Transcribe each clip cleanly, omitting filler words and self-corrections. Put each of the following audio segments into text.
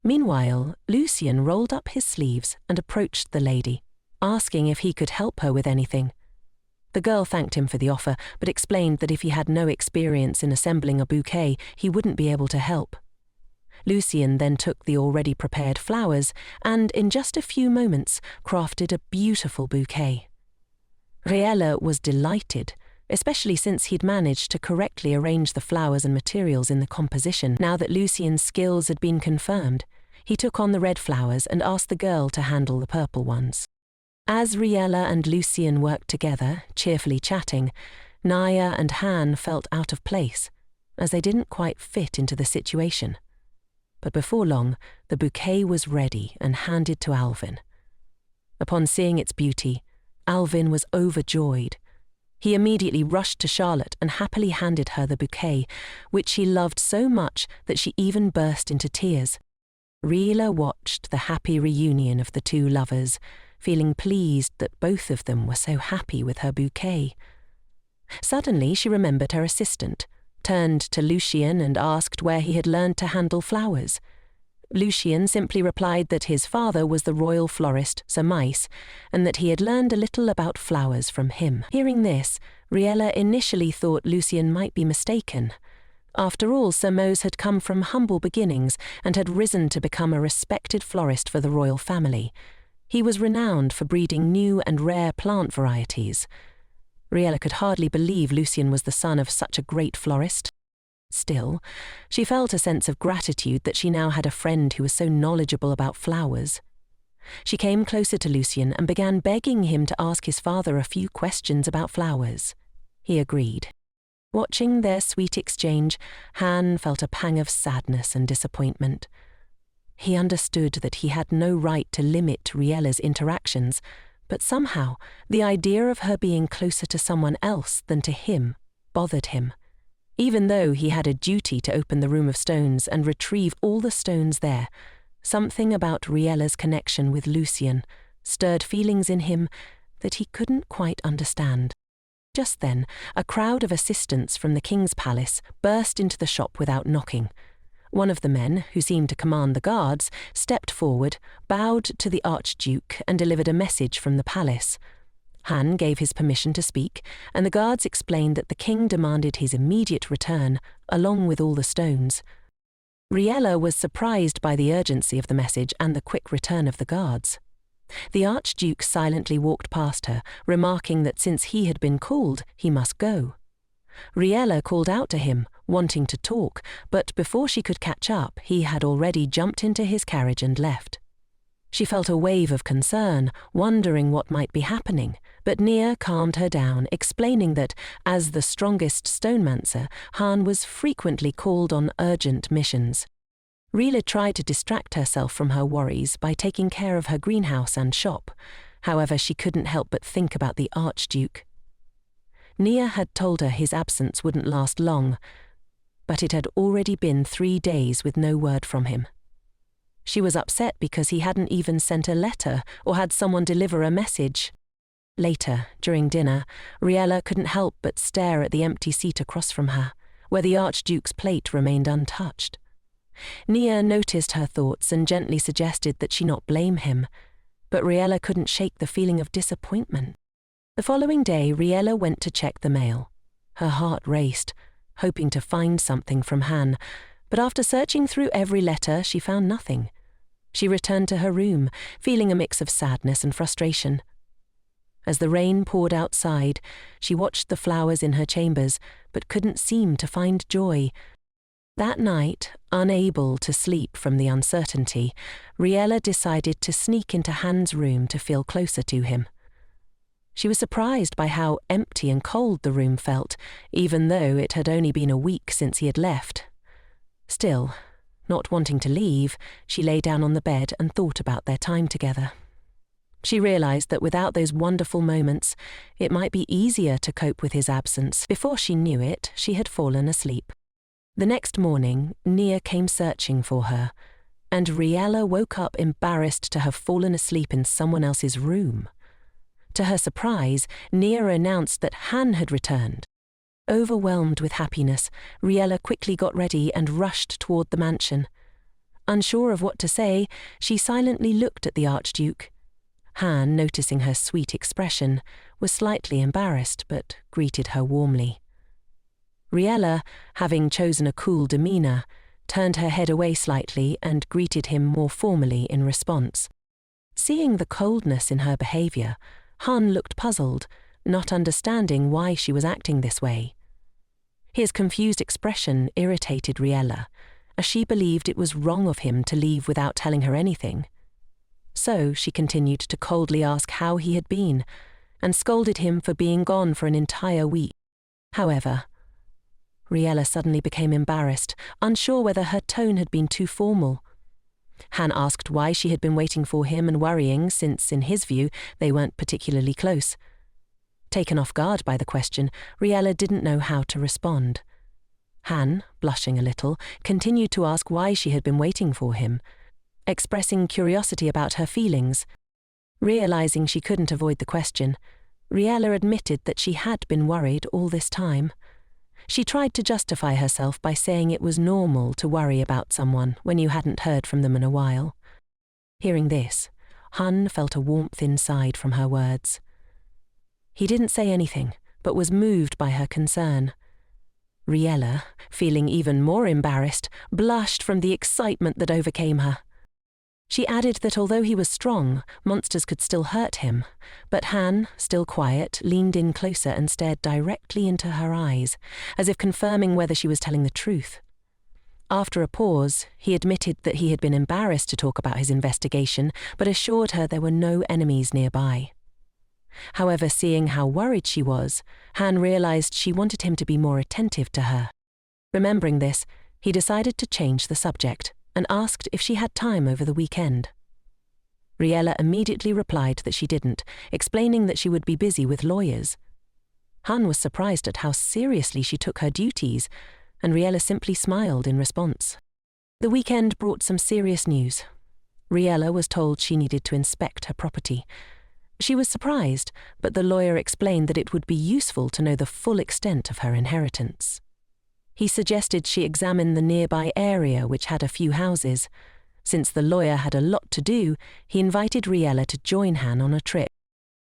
Meanwhile, Lucien rolled up his sleeves and approached the lady, asking if he could help her with anything. The girl thanked him for the offer, but explained that if he had no experience in assembling a bouquet, he wouldn't be able to help. Lucien then took the already prepared flowers and, in just a few moments, crafted a beautiful bouquet. Riella was delighted, especially since he'd managed to correctly arrange the flowers and materials in the composition. Now that Lucien's skills had been confirmed, he took on the red flowers and asked the girl to handle the purple ones. As Riella and Lucien worked together, cheerfully chatting, Naya and Han felt out of place, as they didn't quite fit into the situation. But before long, the bouquet was ready and handed to Alvin. Upon seeing its beauty, Alvin was overjoyed. He immediately rushed to Charlotte and happily handed her the bouquet, which she loved so much that she even burst into tears. Riella watched the happy reunion of the two lovers, feeling pleased that both of them were so happy with her bouquet. Suddenly she remembered her assistant, turned to Lucien and asked where he had learned to handle flowers. Lucien simply replied that his father was the royal florist, Sir Mice, and that he had learned a little about flowers from him. Hearing this, Riella initially thought Lucien might be mistaken. After all, Sir Mose had come from humble beginnings and had risen to become a respected florist for the royal family. He was renowned for breeding new and rare plant varieties. Riella could hardly believe Lucien was the son of such a great florist. Still, she felt a sense of gratitude that she now had a friend who was so knowledgeable about flowers. She came closer to Lucien and began begging him to ask his father a few questions about flowers. He agreed. Watching their sweet exchange, Han felt a pang of sadness and disappointment. He understood that he had no right to limit Riella's interactions, but somehow the idea of her being closer to someone else than to him bothered him. Even though he had a duty to open the room of stones and retrieve all the stones there, something about Riella's connection with Lucien stirred feelings in him that he couldn't quite understand. Just then, a crowd of assistants from the king's palace burst into the shop without knocking. One of the men, who seemed to command the guards, stepped forward, bowed to the Archduke and delivered a message from the palace. Han gave his permission to speak, and the guards explained that the king demanded his immediate return, along with all the stones. Riella was surprised by the urgency of the message and the quick return of the guards. The Archduke silently walked past her, remarking that since he had been called, he must go. Riella called out to him, wanting to talk, but before she could catch up, he had already jumped into his carriage and left. She felt a wave of concern, wondering what might be happening, but Nia calmed her down, explaining that, as the strongest stonemancer, Han was frequently called on urgent missions. Riella tried to distract herself from her worries by taking care of her greenhouse and shop. However, she couldn't help but think about the Archduke. Nia had told her his absence wouldn't last long, but it had already been 3 days with no word from him. She was upset because he hadn't even sent a letter or had someone deliver a message. Later, during dinner, Riella couldn't help but stare at the empty seat across from her, where the Archduke's plate remained untouched. Nia noticed her thoughts and gently suggested that she not blame him, but Riella couldn't shake the feeling of disappointment. The following day, Riella went to check the mail. Her heart raced, hoping to find something from Han, but after searching through every letter, she found nothing. She returned to her room, feeling a mix of sadness and frustration. As the rain poured outside, she watched the flowers in her chambers, but couldn't seem to find joy. That night, unable to sleep from the uncertainty, Riella decided to sneak into Han's room to feel closer to him. She was surprised by how empty and cold the room felt, even though it had only been a week since he had left. Still, not wanting to leave, she lay down on the bed and thought about their time together. She realized that without those wonderful moments, it might be easier to cope with his absence. Before she knew it, she had fallen asleep. The next morning, Nia came searching for her, and Riella woke up embarrassed to have fallen asleep in someone else's room. To her surprise, Nia announced that Han had returned. Overwhelmed with happiness, Riella quickly got ready and rushed toward the mansion. Unsure of what to say, she silently looked at the Archduke. Han, noticing her sweet expression, was slightly embarrassed but greeted her warmly. Riella, having chosen a cool demeanour, turned her head away slightly and greeted him more formally in response. Seeing the coldness in her behaviour, Han looked puzzled, not understanding why she was acting this way. His confused expression irritated Riella, as she believed it was wrong of him to leave without telling her anything. So she continued to coldly ask how he had been, and scolded him for being gone for an entire week. However, Riella suddenly became embarrassed, unsure whether her tone had been too formal. Han asked why she had been waiting for him and worrying since, in his view, they weren't particularly close. Taken off guard by the question, Riella didn't know how to respond. Han, blushing a little, continued to ask why she had been waiting for him, expressing curiosity about her feelings. Realizing she couldn't avoid the question, Riella admitted that she had been worried all this time. She tried to justify herself by saying it was normal to worry about someone when you hadn't heard from them in a while. Hearing this, Han felt a warmth inside from her words. He didn't say anything, but was moved by her concern. Riella, feeling even more embarrassed, blushed from the excitement that overcame her. She added that although he was strong, monsters could still hurt him, but Han, still quiet, leaned in closer and stared directly into her eyes, as if confirming whether she was telling the truth. After a pause, he admitted that he had been embarrassed to talk about his investigation, but assured her there were no enemies nearby. However, seeing how worried she was, Han realized she wanted him to be more attentive to her. Remembering this, he decided to change the subject and asked if she had time over the weekend. Riella immediately replied that she didn't, explaining that she would be busy with lawyers. Han was surprised at how seriously she took her duties, and Riella simply smiled in response. The weekend brought some serious news. Riella was told she needed to inspect her property. She was surprised, but the lawyer explained that it would be useful to know the full extent of her inheritance. He suggested she examine the nearby area, which had a few houses. Since the lawyer had a lot to do, he invited Riella to join Han on a trip.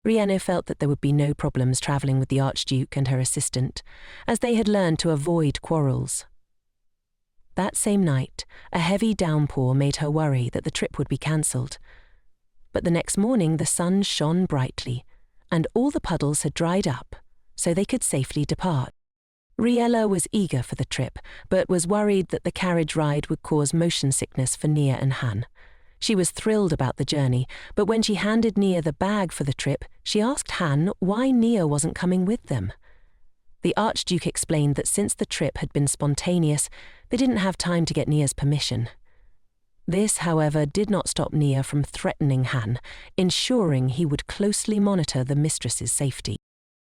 Riella felt that there would be no problems travelling with the Archduke and her assistant, as they had learned to avoid quarrels. That same night, a heavy downpour made her worry that the trip would be cancelled. But the next morning the sun shone brightly, and all the puddles had dried up, so they could safely depart. Riella was eager for the trip, but was worried that the carriage ride would cause motion sickness for Nia and Han. She was thrilled about the journey, but when she handed Nia the bag for the trip, she asked Han why Nia wasn't coming with them. The Archduke explained that since the trip had been spontaneous, they didn't have time to get Nia's permission. This, however, did not stop Nia from threatening Han, ensuring he would closely monitor the mistress's safety.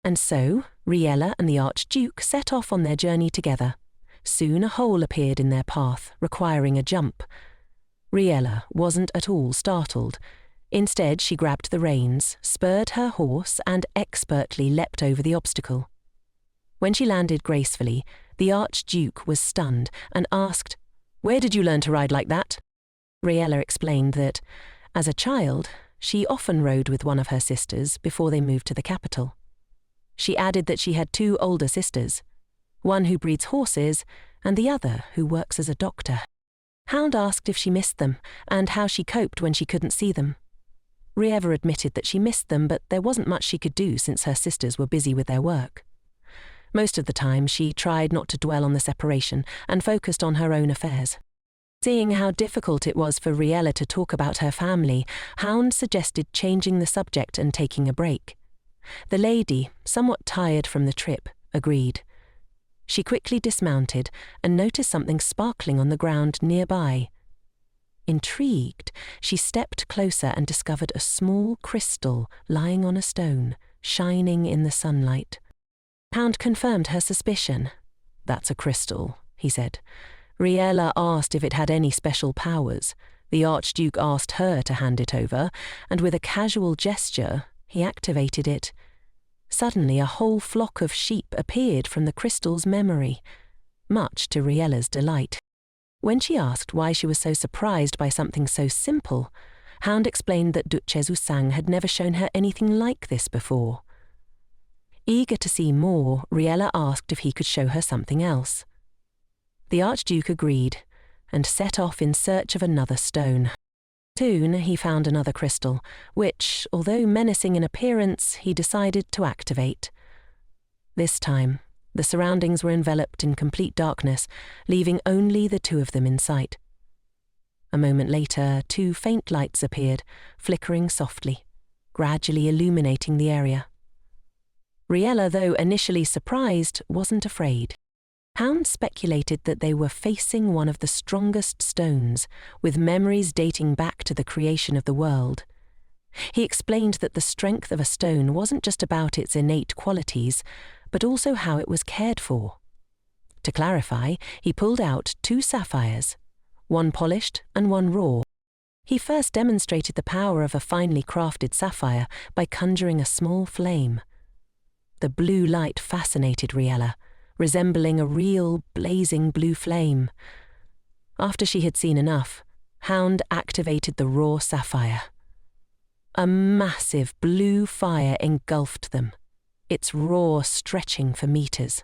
And so, Riella and the Archduke set off on their journey together. Soon a hole appeared in their path, requiring a jump. Riella wasn't at all startled. Instead, she grabbed the reins, spurred her horse, and expertly leapt over the obstacle. When she landed gracefully, the Archduke was stunned and asked, "Where did you learn to ride like that?" Riella explained that, as a child, she often rode with one of her sisters before they moved to the capital. She added that she had two older sisters, one who breeds horses and the other who works as a doctor. Hound asked if she missed them and how she coped when she couldn't see them. Riella admitted that she missed them, but there wasn't much she could do since her sisters were busy with their work. Most of the time, she tried not to dwell on the separation and focused on her own affairs. Seeing how difficult it was for Riella to talk about her family, Hound suggested changing the subject and taking a break. The lady, somewhat tired from the trip, agreed. She quickly dismounted and noticed something sparkling on the ground nearby. Intrigued, she stepped closer and discovered a small crystal lying on a stone, shining in the sunlight. Hound confirmed her suspicion. "That's a crystal," he said. Riella asked if it had any special powers. The Archduke asked her to hand it over, and with a casual gesture, he activated it. Suddenly, a whole flock of sheep appeared from the crystal's memory, much to Riella's delight. When she asked why she was so surprised by something so simple, Hound explained that Duchess Usang had never shown her anything like this before. Eager to see more, Riella asked if he could show her something else. The Archduke agreed and set off in search of another stone. Soon he found another crystal, which, although menacing in appearance, he decided to activate. This time, the surroundings were enveloped in complete darkness, leaving only the two of them in sight. A moment later, two faint lights appeared, flickering softly, gradually illuminating the area. Riella, though initially surprised, wasn't afraid. Hound speculated that they were facing one of the strongest stones, with memories dating back to the creation of the world. He explained that the strength of a stone wasn't just about its innate qualities, but also how it was cared for. To clarify, he pulled out 2 sapphires, one polished and one raw. He first demonstrated the power of a finely crafted sapphire by conjuring a small flame. The blue light fascinated Riella, resembling a real, blazing blue flame. After she had seen enough, Hound activated the raw sapphire. A massive blue fire engulfed them, its roar stretching for meters.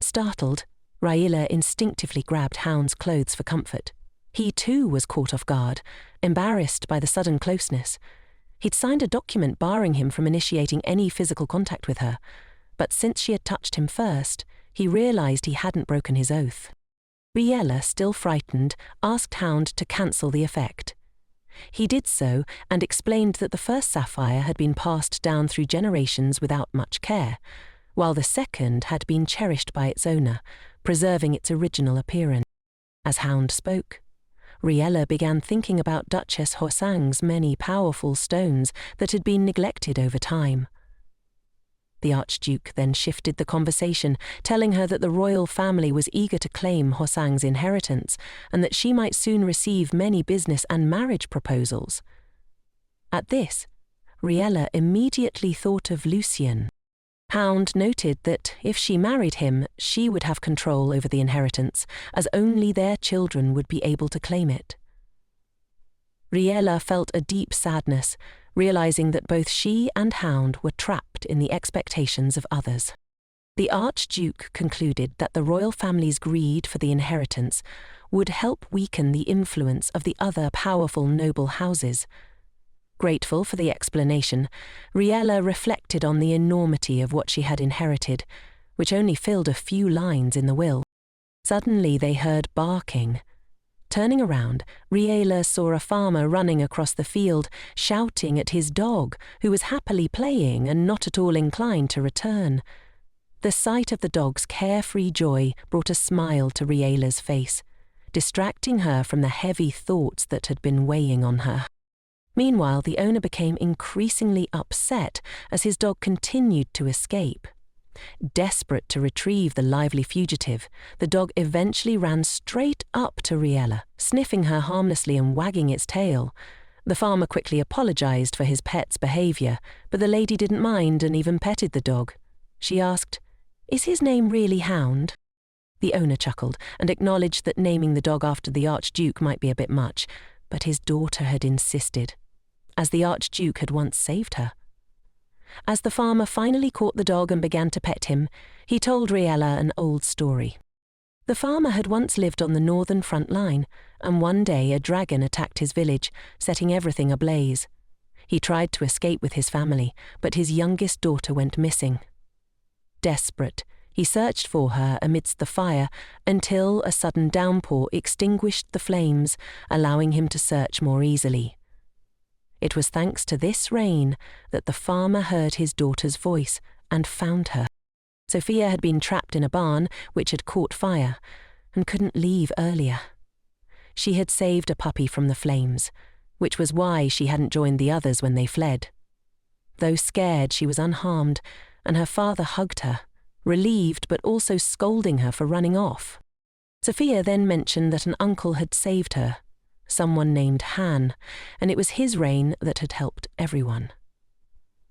Startled, Riella instinctively grabbed Hound's clothes for comfort. He too was caught off guard, embarrassed by the sudden closeness. He'd signed a document barring him from initiating any physical contact with her, but since she had touched him first, he realized he hadn't broken his oath. Riella, still frightened, asked Hound to cancel the effect. He did so and explained that the first sapphire had been passed down through generations without much care, while the second had been cherished by its owner, preserving its original appearance. As Hound spoke, Riella began thinking about Duchess Hosang's many powerful stones that had been neglected over time. The Archduke then shifted the conversation, telling her that the royal family was eager to claim Hosang's inheritance and that she might soon receive many business and marriage proposals. At this, Riella immediately thought of Lucien. Hound noted that if she married him, she would have control over the inheritance, as only their children would be able to claim it. Riella felt a deep sadness, realizing that both she and Hound were trapped in the expectations of others. The Archduke concluded that the royal family's greed for the inheritance would help weaken the influence of the other powerful noble houses. Grateful for the explanation, Riella reflected on the enormity of what she had inherited, which only filled a few lines in the will. Suddenly they heard barking. Turning around, Riella saw a farmer running across the field, shouting at his dog, who was happily playing and not at all inclined to return. The sight of the dog's carefree joy brought a smile to Riella's face, distracting her from the heavy thoughts that had been weighing on her. Meanwhile, the owner became increasingly upset as his dog continued to escape. Desperate to retrieve the lively fugitive, the dog eventually ran straight up to Riella, sniffing her harmlessly and wagging its tail. The farmer quickly apologized for his pet's behavior, but the lady didn't mind and even petted the dog. She asked, "Is his name really Hound?" The owner chuckled and acknowledged that naming the dog after the Archduke might be a bit much, but his daughter had insisted, as the Archduke had once saved her. As the farmer finally caught the dog and began to pet him, he told Riella an old story. The farmer had once lived on the northern front line, and one day a dragon attacked his village, setting everything ablaze. He tried to escape with his family, but his youngest daughter went missing. Desperate, he searched for her amidst the fire until a sudden downpour extinguished the flames, allowing him to search more easily. It was thanks to this rain that the farmer heard his daughter's voice and found her. Supia had been trapped in a barn which had caught fire and couldn't leave earlier. She had saved a puppy from the flames, which was why she hadn't joined the others when they fled. Though scared, she was unharmed, and her father hugged her, relieved but also scolding her for running off. Supia then mentioned that an uncle had saved her, someone named Han, and it was his reign that had helped everyone.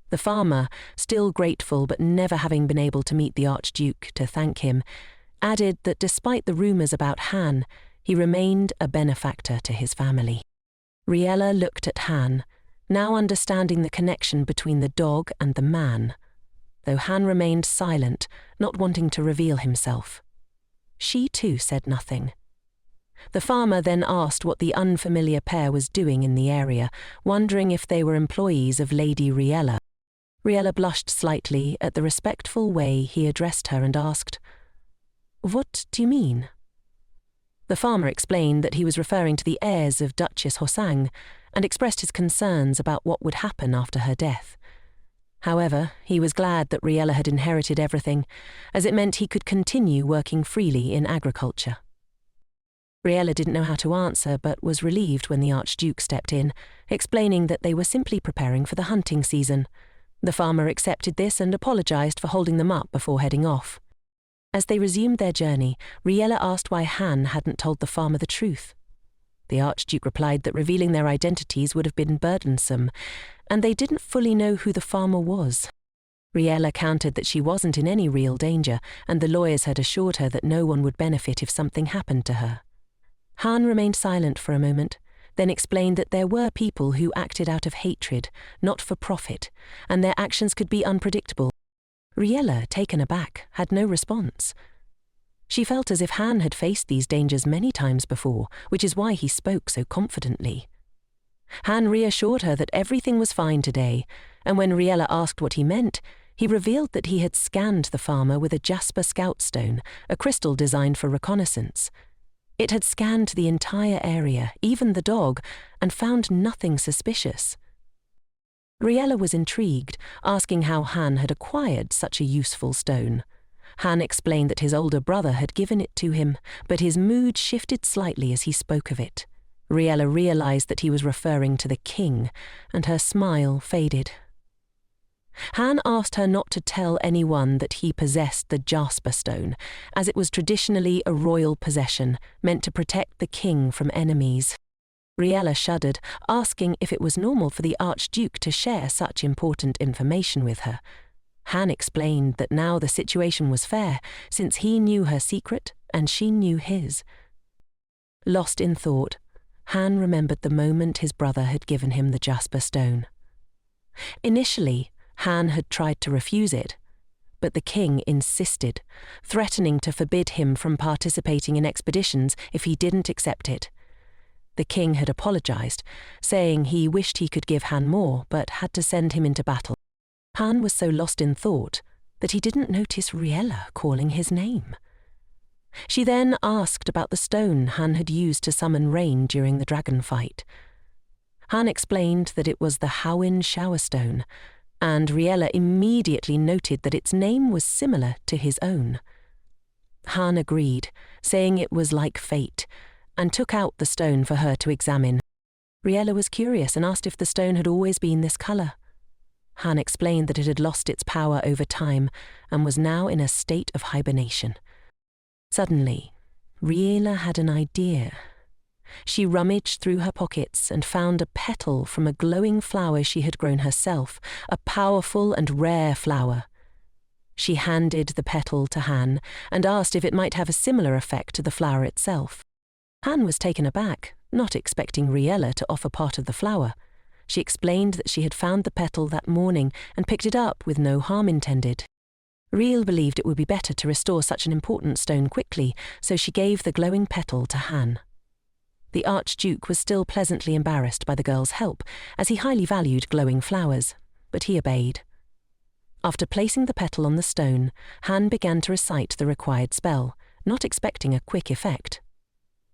The farmer, still grateful but never having been able to meet the Archduke to thank him, added that despite the rumours about Han, He remained a benefactor to his family. Riella looked at Han, now understanding the connection between the dog and the man, though Han remained silent, not wanting to reveal himself. She too said nothing. The farmer then asked what the unfamiliar pair was doing in the area, wondering if they were employees of Lady Riella. Riella blushed slightly at the respectful way he addressed her and asked, "What do you mean?" The farmer explained that he was referring to the heirs of Duchess Hoson and expressed his concerns about what would happen after her death. However, he was glad that Riella had inherited everything, as it meant he could continue working freely in agriculture. Riella didn't know how to answer, but was relieved when the Archduke stepped in, explaining that they were simply preparing for the hunting season. The farmer accepted this and apologized for holding them up before heading off. As they resumed their journey, Riella asked why Han hadn't told the farmer the truth. The Archduke replied that revealing their identities would have been burdensome, and they didn't fully know who the farmer was. Riella countered that she wasn't in any real danger, and the lawyers had assured her that no one would benefit if something happened to her. Han remained silent for a moment, then explained that there were people who acted out of hatred, not for profit, and their actions could be unpredictable. Riella, taken aback, had no response. She felt as if Han had faced these dangers many times before, which is why he spoke so confidently. Han reassured her that everything was fine today, and when Riella asked what he meant, he revealed that he had scanned the farmer with a jasper scout stone, a crystal designed for reconnaissance. It had scanned the entire area, even the dog, and found nothing suspicious. Riella was intrigued, asking how Han had acquired such a useful stone. Han explained that his older brother had given it to him, but his mood shifted slightly as he spoke of it. Riella realized that he was referring to the king, and her smile faded. Han asked her not to tell anyone that he possessed the Jasper Stone, as it was traditionally a royal possession, meant to protect the king from enemies. Riella shuddered, asking if it was normal for the Archduke to share such important information with her. Han explained that now the situation was fair, since he knew her secret and she knew his. Lost in thought, Han remembered the moment his brother had given him the Jasper Stone. Initially, Han had tried to refuse it, but the king insisted, threatening to forbid him from participating in expeditions if he didn't accept it. The king had apologized, saying he wished he could give Han more, but had to send him into battle. Han was so lost in thought that he didn't notice Riella calling his name. She then asked about the stone Han had used to summon rain during the dragon fight. Han explained that it was the Howin shower stone, and Riella immediately noted that its name was similar to his own. Han agreed, saying it was like fate, and took out the stone for her to examine. Riella was curious and asked if the stone had always been this color. Han explained that it had lost its power over time and was now in a state of hibernation. Suddenly, Riella had an idea. She rummaged through her pockets and found a petal from a glowing flower she had grown herself, a powerful and rare flower. She handed the petal to Han and asked if it might have a similar effect to the flower itself. Han was taken aback, not expecting Riella to offer part of the flower. She explained that she had found the petal that morning and picked it up with no harm intended. Riella believed it would be better to restore such an important stone quickly, so she gave the glowing petal to Han. The Archduke was still pleasantly embarrassed by the girl's help, as he highly valued glowing flowers, but he obeyed. After placing the petal on the stone, Han began to recite the required spell, not expecting a quick effect.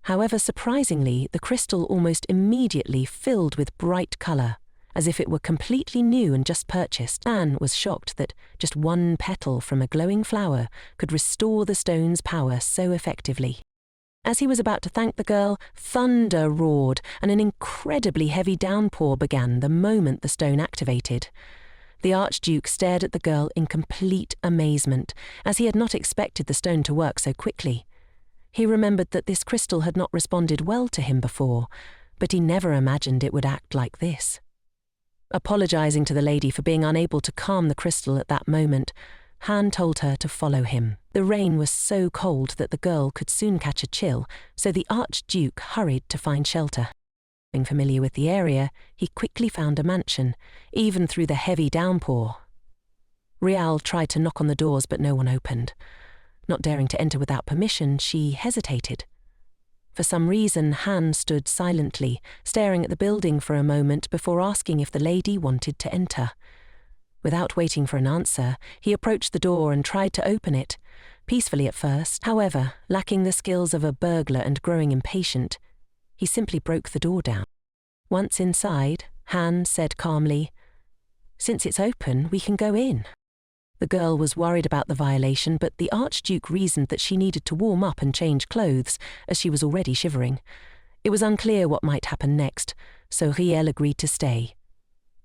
However, surprisingly, the crystal almost immediately filled with bright color, as if it were completely new and just purchased. Han was shocked that just one petal from a glowing flower could restore the stone's power so effectively. As he was about to thank the girl, thunder roared and an incredibly heavy downpour began the moment the stone activated. The Archduke stared at the girl in complete amazement, as he had not expected the stone to work so quickly. He remembered that this crystal had not responded well to him before, but he never imagined it would act like this. Apologizing to the lady for being unable to calm the crystal at that moment, Han told her to follow him. The rain was so cold that the girl could soon catch a chill, so the Archduke hurried to find shelter. Being familiar with the area, he quickly found a mansion, even through the heavy downpour. Riella tried to knock on the doors, but no one opened. Not daring to enter without permission, she hesitated. For some reason, Han stood silently, staring at the building for a moment before asking if the lady wanted to enter. Without waiting for an answer, he approached the door and tried to open it, peacefully at first. However, lacking the skills of a burglar and growing impatient, he simply broke the door down. Once inside, Han said calmly, "Since it's open, we can go in." The girl was worried about the violation, but the Archduke reasoned that she needed to warm up and change clothes, as she was already shivering. It was unclear what might happen next, so Riella agreed to stay.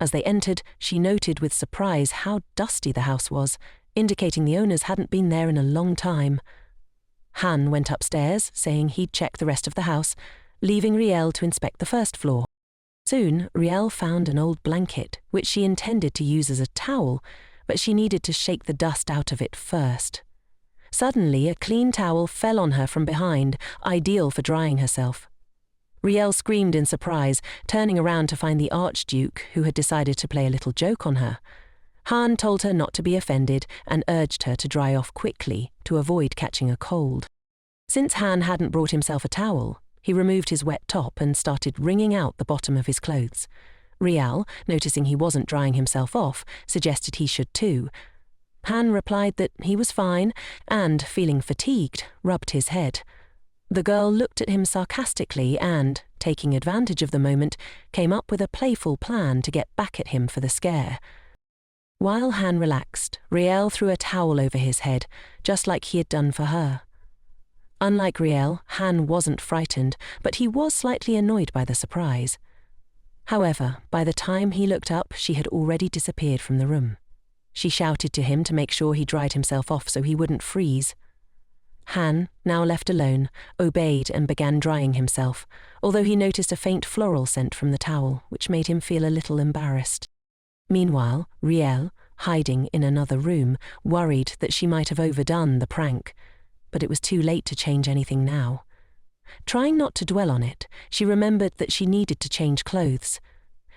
As they entered, she noted with surprise how dusty the house was, indicating the owners hadn't been there in a long time. Han went upstairs, saying he'd check the rest of the house, leaving Riella to inspect the first floor. Soon, Riella found an old blanket, which she intended to use as a towel, but she needed to shake the dust out of it first. Suddenly, a clean towel fell on her from behind, ideal for drying herself. Riella screamed in surprise, turning around to find the Archduke, who had decided to play a little joke on her. Han told her not to be offended and urged her to dry off quickly to avoid catching a cold. Since Han hadn't brought himself a towel, he removed his wet top and started wringing out the bottom of his clothes. Riella, noticing he wasn't drying himself off, suggested he should too. Han replied that he was fine and, feeling fatigued, rubbed his head. The girl looked at him sarcastically and, taking advantage of the moment, came up with a playful plan to get back at him for the scare. While Han relaxed, Riella threw a towel over his head, just like he had done for her. Unlike Riella, Han wasn't frightened, but he was slightly annoyed by the surprise. However, by the time he looked up, she had already disappeared from the room. She shouted to him to make sure he dried himself off so he wouldn't freeze. Han, now left alone, obeyed and began drying himself, although he noticed a faint floral scent from the towel, which made him feel a little embarrassed. Meanwhile, Riella, hiding in another room, worried that she might have overdone the prank, but it was too late to change anything now. Trying not to dwell on it, she remembered that she needed to change clothes.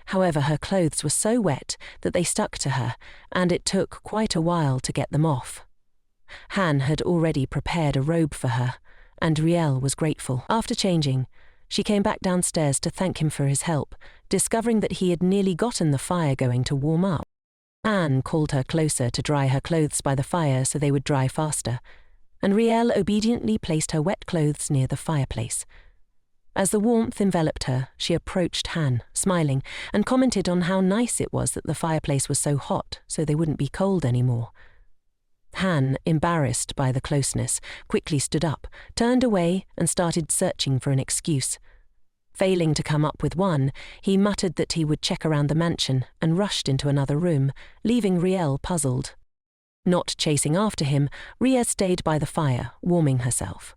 However, her clothes were so wet that they stuck to her, and it took quite a while to get them off. Han had already prepared a robe for her, and Riella was grateful. After changing, she came back downstairs to thank him for his help, discovering that he had nearly gotten the fire going to warm up. Han called her closer to dry her clothes by the fire so they would dry faster, and Riella obediently placed her wet clothes near the fireplace. As the warmth enveloped her, she approached Han, smiling, and commented on how nice it was that the fireplace was so hot so they wouldn't be cold anymore. Han, embarrassed by the closeness, quickly stood up, turned away, and started searching for an excuse. Failing to come up with one, he muttered that he would check around the mansion and rushed into another room, leaving Riella puzzled. Not chasing after him, Riella stayed by the fire, warming herself.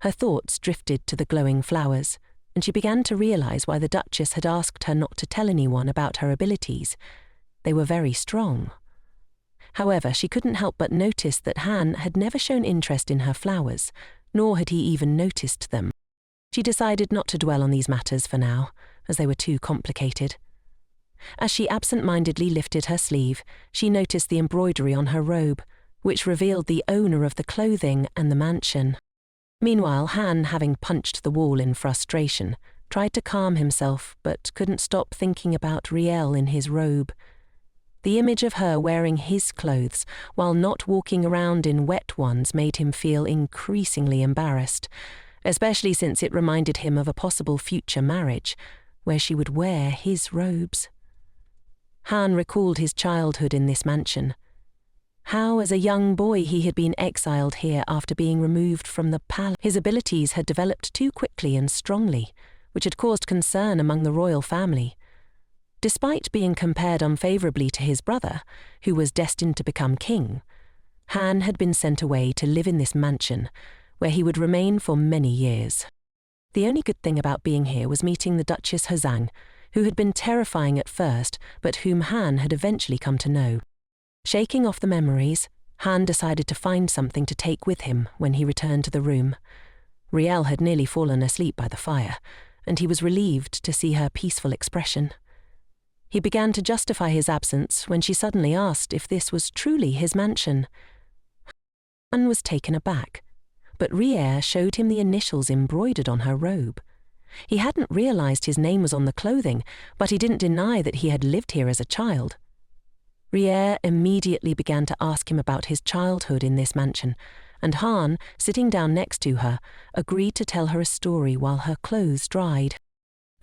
Her thoughts drifted to the glowing flowers, and she began to realize why the Duchess had asked her not to tell anyone about her abilities. They were very strong. However, she couldn't help but notice that Han had never shown interest in her flowers, nor had he even noticed them. She decided not to dwell on these matters for now, as they were too complicated. As she absent-mindedly lifted her sleeve, she noticed the embroidery on her robe, which revealed the owner of the clothing and the mansion. Meanwhile, Han, having punched the wall in frustration, tried to calm himself but couldn't stop thinking about Riella in his robe. The image of her wearing his clothes while not walking around in wet ones made him feel increasingly embarrassed, especially since it reminded him of a possible future marriage, where she would wear his robes. Han recalled his childhood in this mansion. How, as a young boy, he had been exiled here after being removed from the palace. His abilities had developed too quickly and strongly, which had caused concern among the royal family. Despite being compared unfavorably to his brother, who was destined to become king, Han had been sent away to live in this mansion, where he would remain for many years. The only good thing about being here was meeting the Duchess Hoson, who had been terrifying at first, but whom Han had eventually come to know. Shaking off the memories, Han decided to find something to take with him when he returned to the room. Rielle had nearly fallen asleep by the fire, and he was relieved to see her peaceful expression. He began to justify his absence when she suddenly asked if this was truly his mansion. Han was taken aback, but Rielle showed him the initials embroidered on her robe. He hadn't realized his name was on the clothing, but he didn't deny that he had lived here as a child. Rielle immediately began to ask him about his childhood in this mansion, and Han, sitting down next to her, agreed to tell her a story while her clothes dried.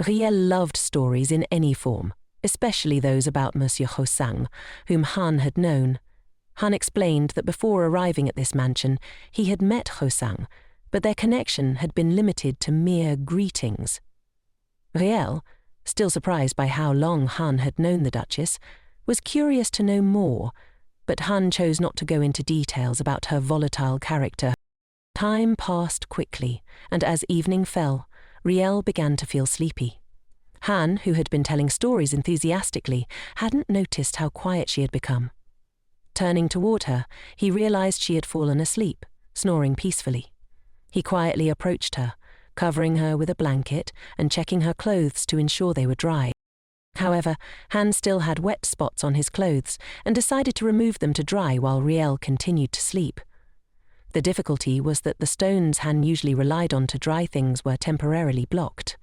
Rielle loved stories in any form, especially those about Monsieur Hoson, whom Han had known. Han explained that before arriving at this mansion, he had met Hoson, but their connection had been limited to mere greetings. Rielle, still surprised by how long Han had known the Duchess, was curious to know more, but Han chose not to go into details about her volatile character. Time passed quickly, and as evening fell, Rielle began to feel sleepy. Han, who had been telling stories enthusiastically, hadn't noticed how quiet she had become. Turning toward her, he realized she had fallen asleep, snoring peacefully. He quietly approached her, covering her with a blanket and checking her clothes to ensure they were dry. However, Han still had wet spots on his clothes and decided to remove them to dry while Rielle continued to sleep. The difficulty was that the stones Han usually relied on to dry things were temporarily blocked.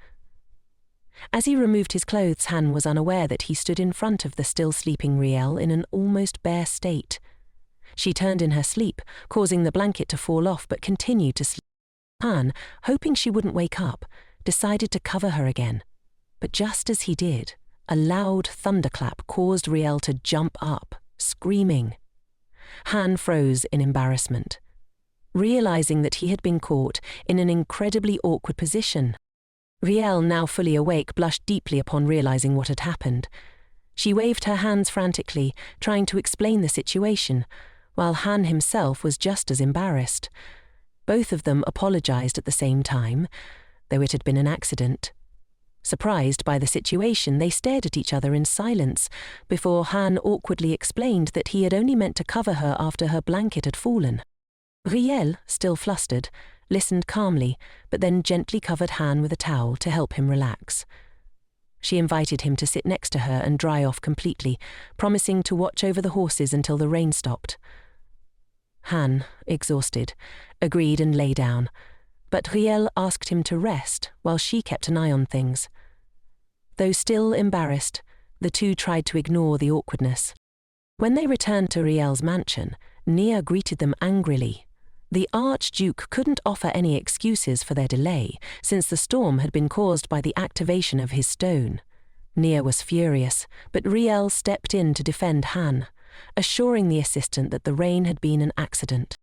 As he removed his clothes, Han was unaware that he stood in front of the still sleeping Rielle in an almost bare state. She turned in her sleep, causing the blanket to fall off, but continued to sleep. Han, hoping she wouldn't wake up, decided to cover her again. But just as he did, a loud thunderclap caused Rielle to jump up, screaming. Han froze in embarrassment, realizing that he had been caught in an incredibly awkward position. Rielle, now fully awake, blushed deeply upon realizing what had happened. She waved her hands frantically, trying to explain the situation, while Han himself was just as embarrassed. Both of them apologized at the same time, though it had been an accident. Surprised by the situation, they stared at each other in silence before Han awkwardly explained that he had only meant to cover her after her blanket had fallen. Rielle, still flustered, listened calmly, but then gently covered Han with a towel to help him relax. She invited him to sit next to her and dry off completely, promising to watch over the horses until the rain stopped. Han, exhausted, agreed and lay down, but Rielle asked him to rest while she kept an eye on things. Though still embarrassed, the two tried to ignore the awkwardness. When they returned to Rielle's mansion, Nia greeted them angrily. The Archduke couldn't offer any excuses for their delay, since the storm had been caused by the activation of his stone. Nia was furious, but Rielle stepped in to defend Han, assuring the assistant that the rain had been an accident.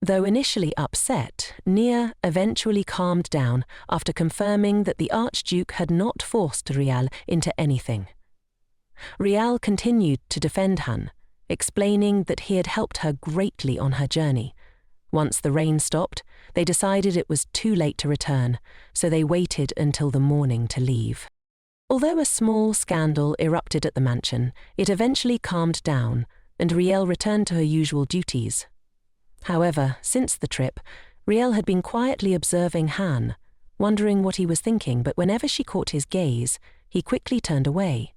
Though initially upset, Nia eventually calmed down after confirming that the Archduke had not forced Rielle into anything. Rielle continued to defend Han, explaining that he had helped her greatly on her journey. Once the rain stopped, they decided it was too late to return, so they waited until the morning to leave. Although a small scandal erupted at the mansion, it eventually calmed down, and Rielle returned to her usual duties. However, since the trip, Rielle had been quietly observing Han, wondering what he was thinking, but whenever she caught his gaze, he quickly turned away.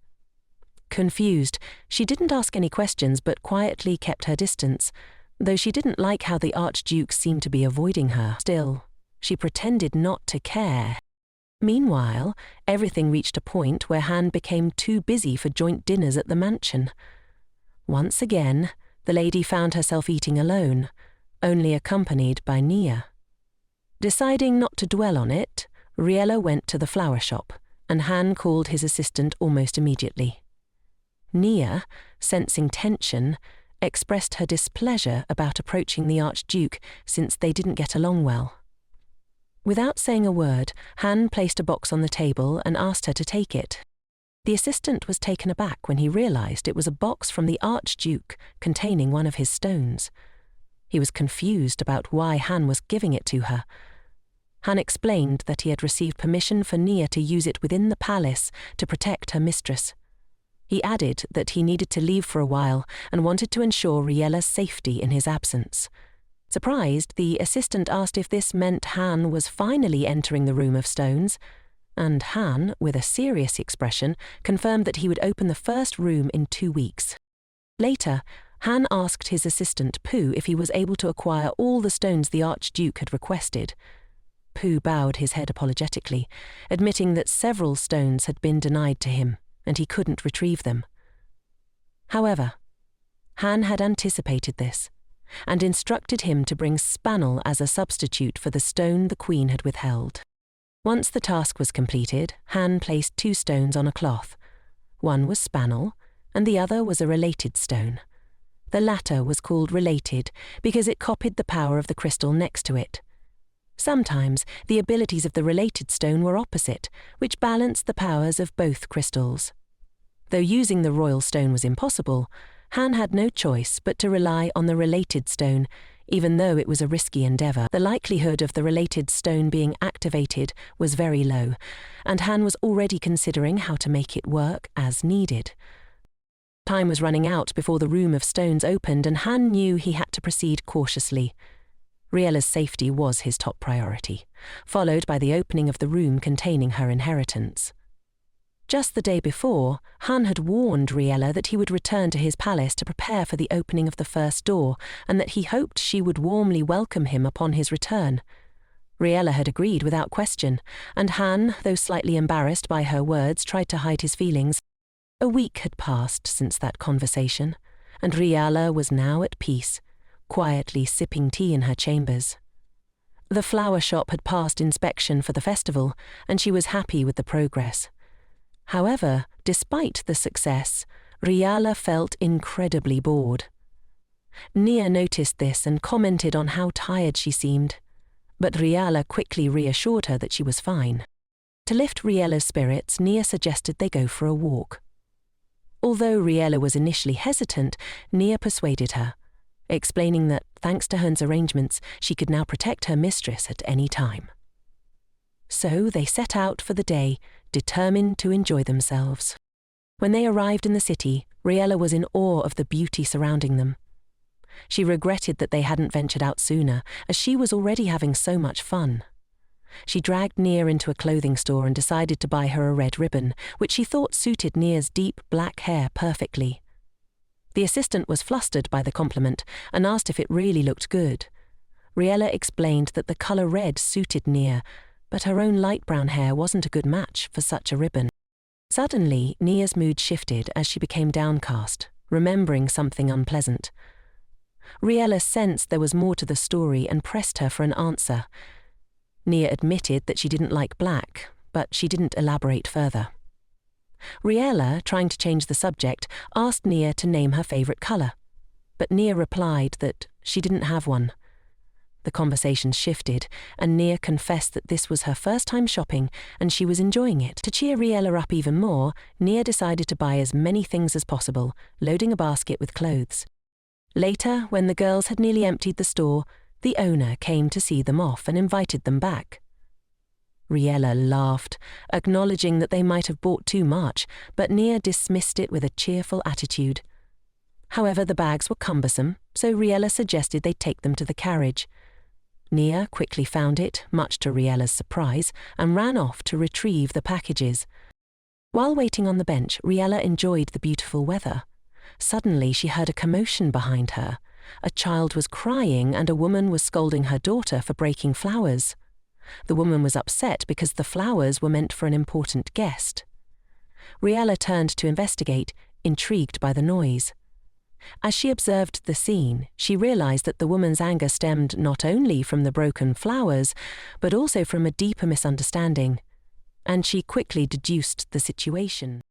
Confused, she didn't ask any questions but quietly kept her distance, though she didn't like how the Archduke seemed to be avoiding her. Still, she pretended not to care. Meanwhile, everything reached a point where Han became too busy for joint dinners at the mansion. Once again, the lady found herself eating alone, only accompanied by Nia. Deciding not to dwell on it, Riella went to the flower shop, and Han called his assistant almost immediately. Nia, sensing tension, expressed her displeasure about approaching the Archduke since they didn't get along well. Without saying a word, Han placed a box on the table and asked her to take it. The assistant was taken aback when he realized it was a box from the Archduke containing one of his stones. He was confused about why Han was giving it to her. Han explained that he had received permission for Nia to use it within the palace to protect her mistress. He added that he needed to leave for a while and wanted to ensure Riella's safety in his absence. Surprised, the assistant asked if this meant Han was finally entering the room of stones, and Han, with a serious expression, confirmed that he would open the first room in 2 weeks. Later, Han asked his assistant Pooh if he was able to acquire all the stones the Archduke had requested. Pooh bowed his head apologetically, admitting that several stones had been denied to him, and he couldn't retrieve them. However, Han had anticipated this, and instructed him to bring Spannel as a substitute for the stone the Queen had withheld. Once the task was completed, Han placed 2 stones on a cloth. One was Spannel, and the other was a related stone. The latter was called related because it copied the power of the crystal next to it. Sometimes the abilities of the related stone were opposite, which balanced the powers of both crystals. Though using the royal stone was impossible, Han had no choice but to rely on the related stone, even though it was a risky endeavor. The likelihood of the related stone being activated was very low, and Han was already considering how to make it work as needed. Time was running out before the room of stones opened, and Han knew he had to proceed cautiously. Riella's safety was his top priority, followed by the opening of the room containing her inheritance. Just the day before, Han had warned Riella that he would return to his palace to prepare for the opening of the first door, and that he hoped she would warmly welcome him upon his return. Riella had agreed without question, and Han, though slightly embarrassed by her words, tried to hide his feelings. A week had passed since that conversation, and Riella was now at peace, quietly sipping tea in her chambers. The flower shop had passed inspection for the festival, and she was happy with the progress. However, despite the success, Riella felt incredibly bored. Nia noticed this and commented on how tired she seemed, but Riella quickly reassured her that she was fine. To lift Riella's spirits, Nia suggested they go for a walk. Although Riella was initially hesitant, Nia persuaded her, explaining that, thanks to Han's arrangements, she could now protect her mistress at any time. So they set out for the day, determined to enjoy themselves. When they arrived in the city, Riella was in awe of the beauty surrounding them. She regretted that they hadn't ventured out sooner, as she was already having so much fun. She dragged Nia into a clothing store and decided to buy her a red ribbon, which she thought suited Nia's deep black hair perfectly. The assistant was flustered by the compliment and asked if it really looked good. Riella explained that the colour red suited Nia, but her own light brown hair wasn't a good match for such a ribbon. Suddenly, Nia's mood shifted as she became downcast, remembering something unpleasant. Riella sensed there was more to the story and pressed her for an answer. Nia admitted that she didn't like black, but she didn't elaborate further. Riella, trying to change the subject, asked Nia to name her favourite colour, but Nia replied that she didn't have one. The conversation shifted, and Nia confessed that this was her first time shopping and she was enjoying it. To cheer Riella up even more, Nia decided to buy as many things as possible, loading a basket with clothes. Later, when the girls had nearly emptied the store, the owner came to see them off and invited them back. Riella laughed, acknowledging that they might have bought too much, but Nia dismissed it with a cheerful attitude. However, the bags were cumbersome, so Riella suggested they take them to the carriage. Nia quickly found it, much to Riella's surprise, and ran off to retrieve the packages. While waiting on the bench, Riella enjoyed the beautiful weather. Suddenly, she heard a commotion behind her. A child was crying and a woman was scolding her daughter for breaking flowers. The woman was upset because the flowers were meant for an important guest. Riella turned to investigate, intrigued by the noise. As she observed the scene, she realized that the woman's anger stemmed not only from the broken flowers, but also from a deeper misunderstanding, and she quickly deduced the situation.